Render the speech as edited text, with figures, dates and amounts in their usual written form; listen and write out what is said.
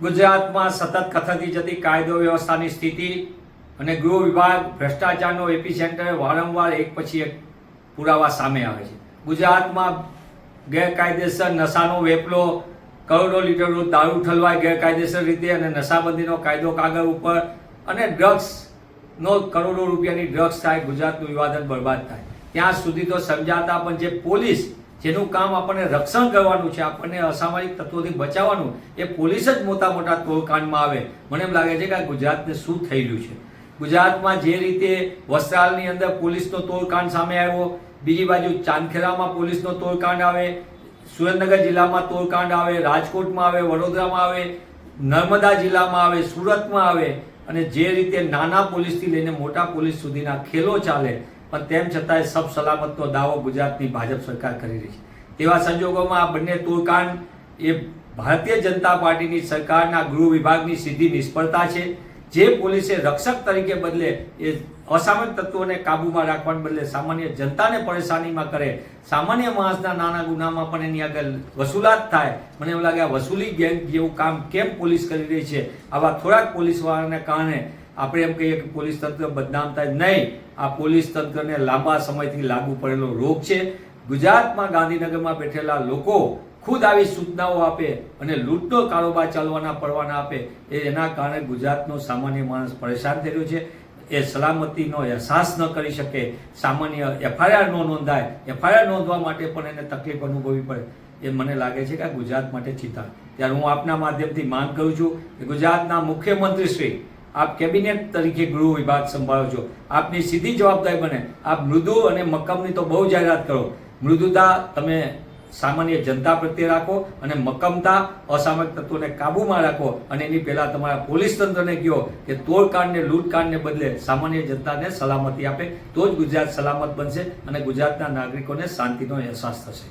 ગુજરાતમાં સતત કથળતી જતી કાયદો વ્યવસ્થાની સ્થિતિ અને ગૃહ વિભાગ ભ્રષ્ટાચારનો એપિસેન્ટર વારંવાર એક પછી એક પુરાવા સામે આવે છે. ગુજરાતમાં ગેરકાયદેસર નશાનો વેપલો, કરોડો લીટર દારૂ ઠલવાય ગેરકાયદેસર રીતે અને નશાબંધીનો કાયદો કાગળ ઉપર અને ડ્રગ્સનો કરોડો રૂપિયાની ડ્રગ્સ થાય, ગુજરાતનું વિવાદન બરબાદ થાય. ત્યાં સુધી તો સમજાતા પણ જે પોલીસ જેનું કામ આપણને રક્ષણ કરવાનું છે, આપણને અસામાજિક તત્વોથી બચાવવાનું, એ પોલીસ જ મોટા તોડકાંડમાં આવે. મને એમ લાગે છે કે ગુજરાતને શું થઈ રહ્યું છે. ગુજરાતમાં જે રીતે વસ્ત્રાલની અંદર પોલીસનો તોડકાંડ સામે આવ્યો, બીજી બાજુ ચાંદખેડામાં પોલીસનો તોડકાંડ આવે, સુરેન્દ્રનગર જિલ્લામાં તોડકાંડ આવે, રાજકોટમાં આવે, વડોદરામાં આવે, નર્મદા જિલ્લામાં આવે, સુરતમાં આવે, અને જે રીતે નાના પોલીસથી લઈને મોટા પોલીસ સુધીના ખેલો ચાલે, પણ તેમ છતાંય સબ સલામતનો દાવો ગુજરાતની ભાજપ સરકાર કરી રહી છે. તેવા સંજોગોમાં આ બંને તોડકાંડ એ ભારતીય જનતા પાર્ટીની સરકારના ગૃહ વિભાગની સીધી નિષ્ફળતા છે. જે પોલીસે રક્ષક તરીકે બદલે એ અસામાજિક તત્વોને કાબૂમાં રાખવાને બદલે સામાન્ય જનતાને પરેશાનીમાં કરે, સામાન્ય માણસના નાના ગુનામાં પણ એની આગળ વસૂલાત થાય. મને એવું લાગે આ વસૂલી ગેંગ જેવું કામ કેમ પોલીસ કરી રહી છે. આવા થોડાક પોલીસવાળાને કારણે આપણે એમ કહીએ કે પોલીસ તંત્ર બદનામ થાય નહીં. આ પોલીસ તંત્રને લાંબા સમયથી લાગુ પડેલો રોગ છે. ગુજરાતમાં ગાંધીનગરમાં બેઠેલા લોકો ખુદ આવી સૂચનાઓ આપે અને લૂંટનો કારોબાર ચાલવાના પરવાના આપે, એના કારણે ગુજરાતનો સામાન્ય માણસ પરેશાન થઈ રહ્યો છે. એ સલામતીનો અહેસાસ ન કરી શકે, સામાન્ય FIR ન નોંધાય, FIR નોંધવા માટે પણ એને તકલીફ અનુભવવી પડે. એ મને લાગે છે કે આ ગુજરાત માટે ચિંતા. ત્યારે હું આપના માધ્યમથી માંગ કરું છું કે ગુજરાતના મુખ્યમંત્રી શ્રી, આપ કેબિનેટ તરીકે ગૃહ વિભાગ સંભાળો છો, આપની સીધી જવાબદારી બને આપ મૃદુ અને મક્કમની તો બહુ જાહેરાત કરો. મૃદુતા તમે સામાન્ય જનતા પ્રત્યે રાખો અને મક્કમતા અસામાજિક તત્વોને કાબૂમાં રાખો. અને એની પહેલા તમારા પોલીસ તંત્રને કહો કે તોડકાંડને લૂંટકાંડને બદલે સામાન્ય જનતાને સલામતી આપે, તો જ ગુજરાત સલામત બનશે અને ગુજરાતના નાગરિકોને શાંતિનો અહેસાસ થશે.